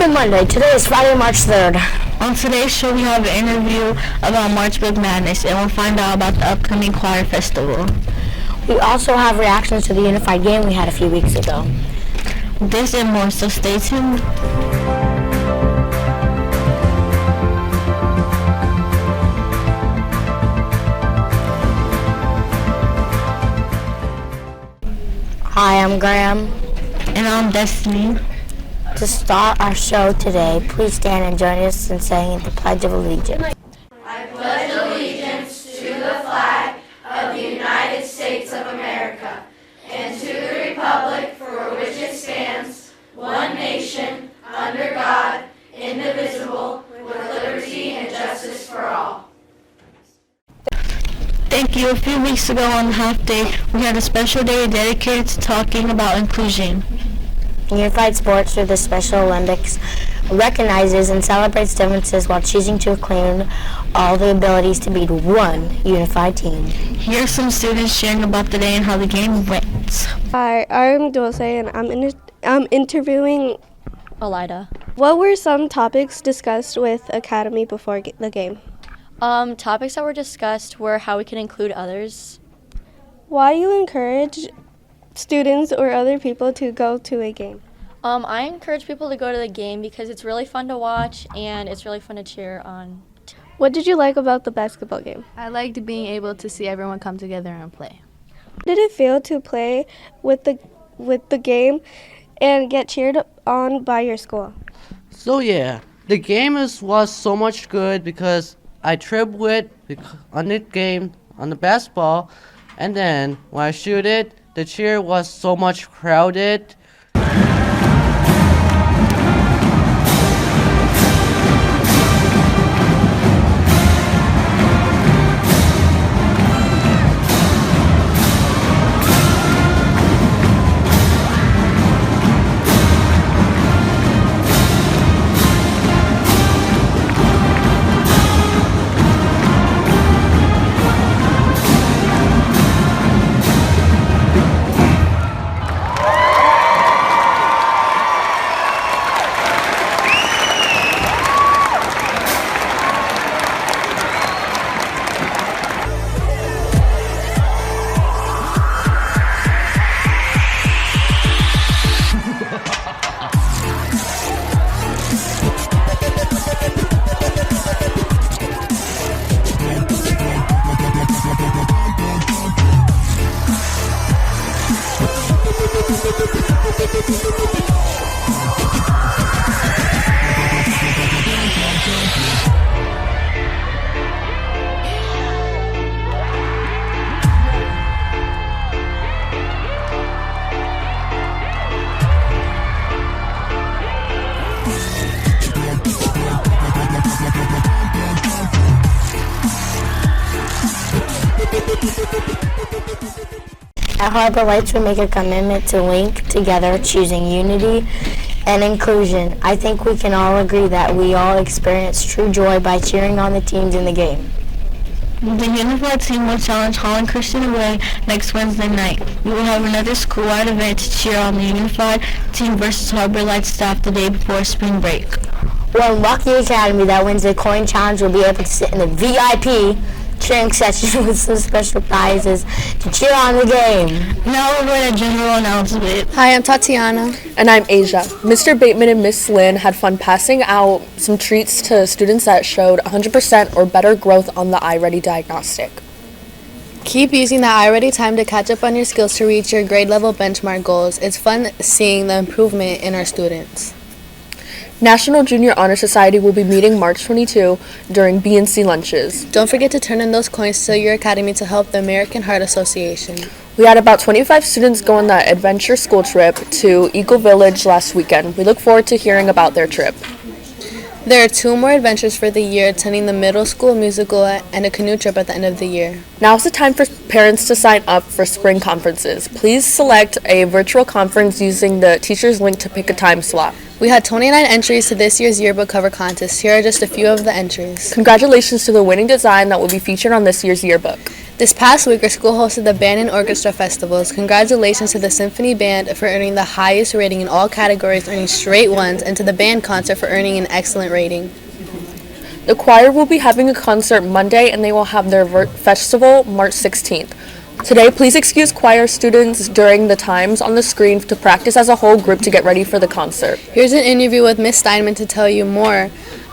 Monday. Today is Friday, March 3rd. On today's show, we have an interview about March Big Madness, and we'll find out about the upcoming choir festival. We also have reactions to the unified game we had a few weeks ago. This and more, so stay tuned. Hi, I'm Graham. And I'm Destiny. To start our show today, please stand and join us in saying the Pledge of Allegiance. I pledge allegiance to the flag of the United States of America and to the republic for which it stands, one nation, under God, indivisible, with liberty and justice for all. Thank you. A few weeks ago on the half day, we had a special day dedicated to talking about inclusion. Unified Sports through the Special Olympics recognizes and celebrates differences while choosing to include all the abilities to be one unified team. Here are some students sharing about the day and how the game went. Hi, I'm Dulce and I'm interviewing Elida. What were some topics discussed with Academy before the game? Topics that were discussed were how we can include others. Why you encourage students or other people to go to a game? I encourage people to go to the game because it's really fun to watch and it's really fun to cheer on. What did you like about the basketball game? I liked being able to see everyone come together and play. How did it feel to play with the game and get cheered on by your school? So yeah, the game was so much good because I dribbled on the game on the basketball, and then when I shoot it, the cheer was so much crowded. At Harbor Lights, we make a commitment to link together, choosing unity and inclusion. I think we can all agree that we all experience true joy by cheering on the teams in the game. The unified team will challenge Holland Christian away next Wednesday night. We will have another school-wide event to cheer on the unified team versus Harbor Lights staff the day before spring break. One lucky academy that wins the coin challenge will be able to sit in the VIP cheering section with some special prizes to cheer on the game. Now we're going to general announcement. Hi, I'm Tatiana. And I'm Asia. Mr. Bateman and Miss Lynn had fun passing out some treats to students that showed 100% or better growth on the iReady diagnostic. Keep using the iReady time to catch up on your skills to reach your grade level benchmark goals. It's fun seeing the improvement in our students. National Junior Honor Society will be meeting March 22 during B&C lunches. Don't forget to turn in those coins to your academy to help the American Heart Association. We had about 25 students go on that adventure school trip to Eagle Village last weekend. We look forward to hearing about their trip. There are 2 more adventures for the year, attending the middle school musical and a canoe trip at the end of the year. Now's the time for parents to sign up for spring conferences. Please select a virtual conference using the teacher's link to pick a time slot. We had 29 entries to this year's yearbook cover contest. Here are just a few of the entries. Congratulations to the winning design that will be featured on this year's yearbook. This past week, our school hosted the Band and Orchestra Festivals. Congratulations to the Symphony Band for earning the highest rating in all categories, earning straight ones, and to the band concert for earning an excellent rating. The choir will be having a concert Monday, and they will have their festival March 16th. Today, please excuse choir students during the times on the screen to practice as a whole group to get ready for the concert. Here's an interview with Miss Steinman to tell you more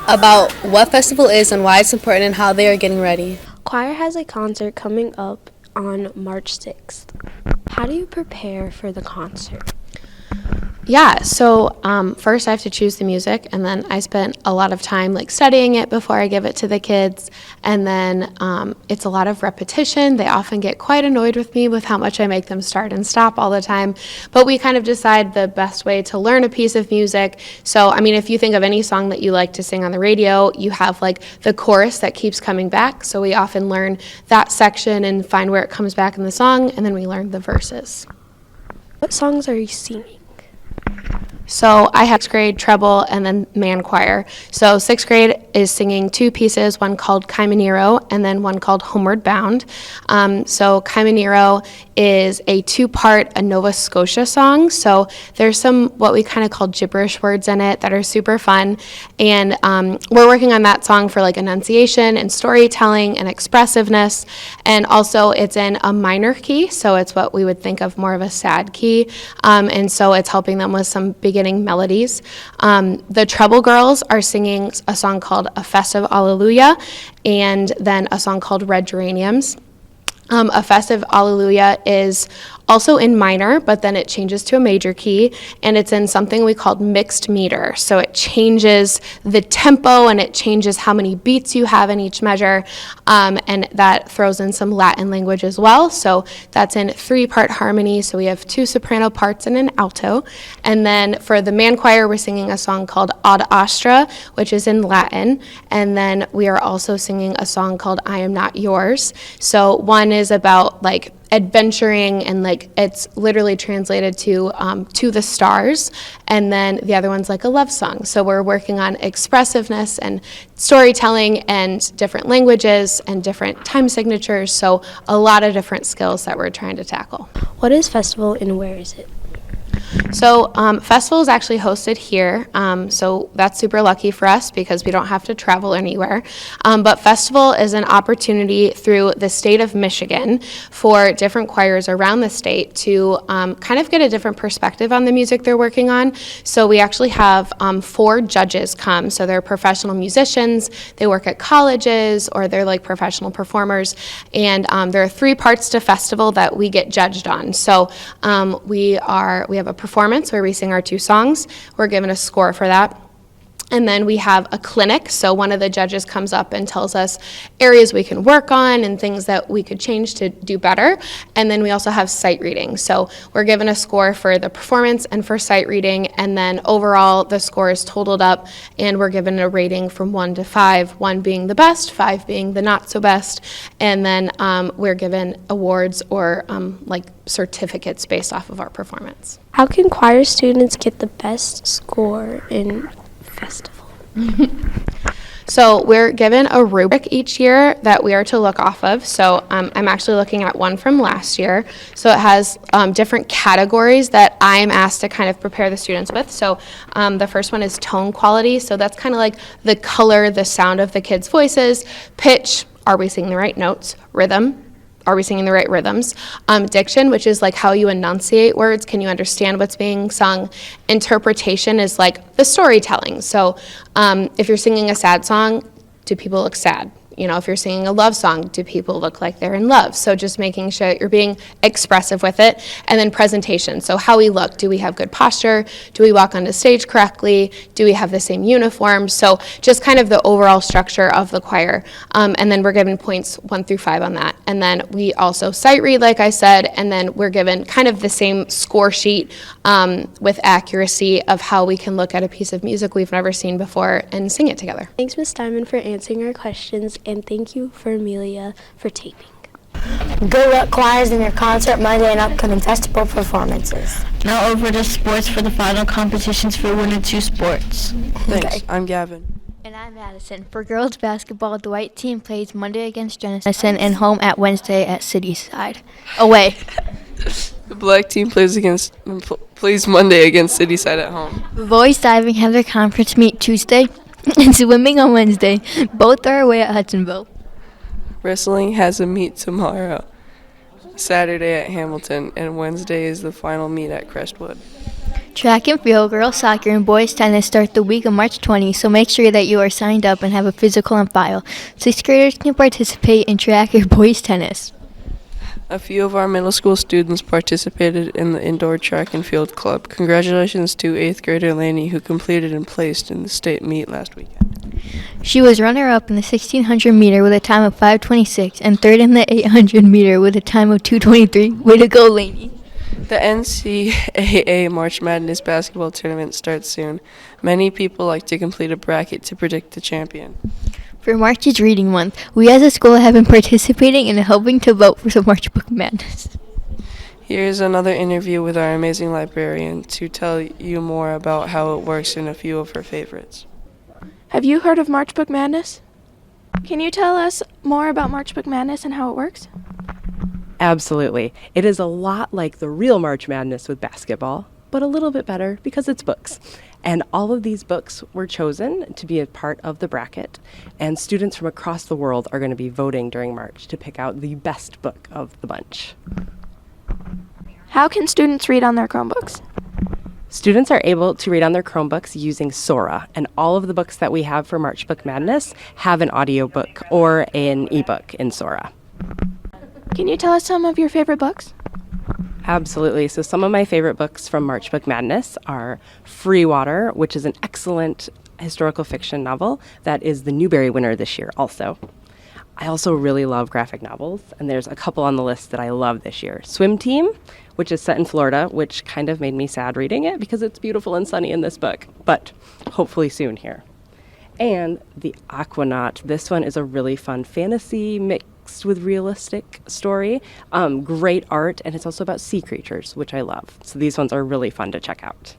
about what festival is and why it's important and how they are getting ready. Choir has a concert coming up on March 6th. How do you prepare for the concert? Yeah, so first I have to choose the music, and then I spent a lot of time studying it before I give it to the kids, and then it's a lot of repetition. They often get quite annoyed with me with how much I make them start and stop all the time, but we kind of decide the best way to learn a piece of music. So, if you think of any song that you like to sing on the radio, you have the chorus that keeps coming back, so we often learn that section and find where it comes back in the song, and then we learn the verses. What songs are you singing? So I have 6th grade treble and then man choir. So 6th grade is singing 2 pieces, one called Kaimanero and then one called Homeward Bound. So Kaimanero is a 2-part a Nova Scotia song. So there's some what we kind of call gibberish words in it that are super fun. And we're working on that song for enunciation and storytelling and expressiveness. And also it's in a minor key, so it's what we would think of more of a sad key. And so it's helping them with some beginning melodies. The Treble Girls are singing a song called A Festive Alleluia and then a song called Red Geraniums. A Festive Alleluia is also in minor, but then it changes to a major key, and it's in something we call mixed meter. So it changes the tempo and it changes how many beats you have in each measure, and that throws in some Latin language as well. So that's in 3-part harmony, so we have 2 soprano parts and an alto. And then for the man choir, we're singing a song called Ad Astra, which is in Latin, and then we are also singing a song called I Am Not Yours. So one is about adventuring, and it's literally translated to the stars, and then the other one's a love song. So we're working on expressiveness and storytelling and different languages and different time signatures, so a lot of different skills that we're trying to tackle. What is festival and where is it? So festival is actually hosted here, so that's super lucky for us because we don't have to travel anywhere. But festival is an opportunity through the state of Michigan for different choirs around the state to kind of get a different perspective on the music they're working on. So we actually have 4 judges come. So they're professional musicians, they work at colleges, or they're professional performers. And there are 3 parts to festival that we get judged on. So we have a performance where we sing our 2 songs. We're given a score for that. And then we have a clinic, so one of the judges comes up and tells us areas we can work on and things that we could change to do better. And then we also have sight reading. So we're given a score for the performance and for sight reading, and then overall the score is totaled up and we're given a rating from 1 to 5, 1 being the best, 5 being the not so best. And then we're given awards or certificates based off of our performance. How can choir students get the best score in festival? So we're given a rubric each year that we are to look off of. So I'm actually looking at one from last year. So it has different categories that I'm asked to kind of prepare the students with. So the first one is tone quality. So that's kind of the color, the sound of the kids' voices. Pitch, are we singing the right notes? Rhythm, are we singing the right rhythms? Diction, which is how you enunciate words. Can you understand what's being sung? Interpretation is the storytelling. So if you're singing a sad song, do people look sad? If you're singing a love song, do people look like they're in love? So just making sure you're being expressive with it. And then presentation. So how we look. Do we have good posture? Do we walk on the stage correctly? Do we have the same uniform? So just kind of the overall structure of the choir. And then we're given points 1 through 5 on that. And then we also sight read, like I said, and then we're given kind of the same score sheet with accuracy of how we can look at a piece of music we've never seen before and sing it together. Thanks, Ms. Diamond, for answering our questions, and thank you for Amelia for taping. Good luck, choirs, in your concert Monday and upcoming festival performances. Now over to sports for the final competitions for 1 and 2 sports. Thanks. Okay. I'm Gavin. And I'm Madison. For girls basketball, the white team plays Monday against Jenison and home at Wednesday at Cityside. Away. The black team plays Monday against Cityside at home. Boys diving have their conference meet Tuesday and swimming on Wednesday. Both are away at Hudsonville. Wrestling has a meet tomorrow, Saturday at Hamilton, and Wednesday is the final meet at Crestwood. Track and field, girls soccer, and boys tennis start the week of March 20, so make sure that you are signed up and have a physical on file. 6th graders can participate in track or boys tennis. A few of our middle school students participated in the indoor track and field club. Congratulations to 8th grader Lainey, who completed and placed in the state meet last weekend. She was runner-up in the 1600 meter with a time of 5:26 and third in the 800 meter with a time of 2:23. Way to go, Lainey. The NCAA March Madness basketball tournament starts soon. Many people like to complete a bracket to predict the champion. For March is Reading Month. We as a school have been participating and helping to vote for the March Book Madness. Here's another interview with our amazing librarian to tell you more about how it works and a few of her favorites. Have you heard of March Book Madness? Can you tell us more about March Book Madness and how it works? Absolutely. It is a lot like the real March Madness with basketball, but a little bit better because it's books. And all of these books were chosen to be a part of the bracket, and students from across the world are going to be voting during March to pick out the best book of the bunch. How can students read on their Chromebooks? Students are able to read on their Chromebooks using Sora, and all of the books that we have for March Book Madness have an audiobook or an ebook in Sora. Can you tell us some of your favorite books? Absolutely. So some of my favorite books from March Book Madness are Free Water, which is an excellent historical fiction novel that is the Newbery winner this year also. I also really love graphic novels, and there's a couple on the list that I love this year. Swim Team, which is set in Florida, which kind of made me sad reading it because it's beautiful and sunny in this book, but hopefully soon here. And The Aquanaut. This one is a really fun fantasy mixed with realistic story. Great art, and it's also about sea creatures, which I love. So these ones are really fun to check out.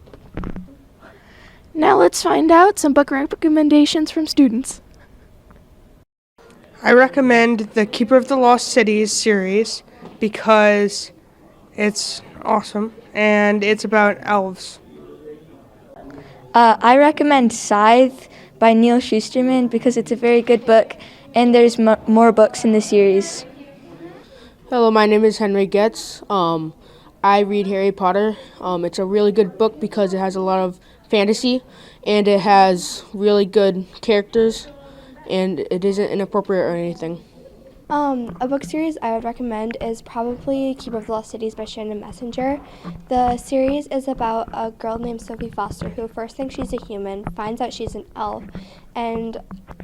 Now let's find out some book recommendations from students. I recommend the Keeper of the Lost Cities series because it's awesome and it's about elves. I recommend Scythe by Neil Shusterman because it's a very good book and there's more books in the series. Hello, my name is Henry Getz. I read Harry Potter. It's a really good book because it has a lot of fantasy and it has really good characters and it isn't inappropriate or anything. A book series I would recommend is probably Keeper of the Lost Cities by Shannon Messenger. The series is about a girl named Sophie Foster who first thinks she's a human, finds out she's an elf, and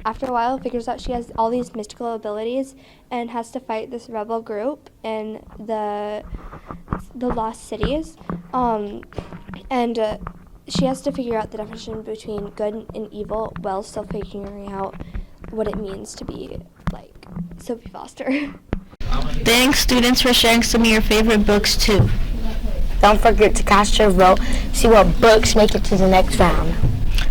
after a while figures out she has all these mystical abilities and has to fight this rebel group in the Lost Cities. She has to figure out the definition between good and evil while still figuring out what it means to be like Sophie Foster. Thanks, students, for sharing some of your favorite books, too. Don't forget to cast your vote, see what books make it to the next round.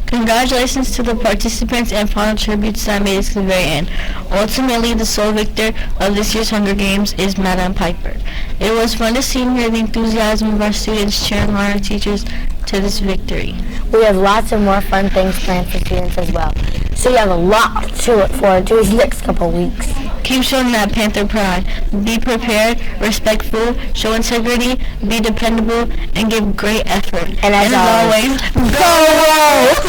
Congratulations to the participants and final tributes that made it to the very end. Ultimately, the sole victor of this year's Hunger Games is Madame Piper. It was fun to see and hear the enthusiasm of our students cheering on our teachers to this victory. We have lots of more fun things planned for students as well. So you have a lot to look forward to these next couple weeks. Keep showing that Panther pride. Be prepared, respectful, show integrity, be dependable, and give great effort. And as always, go!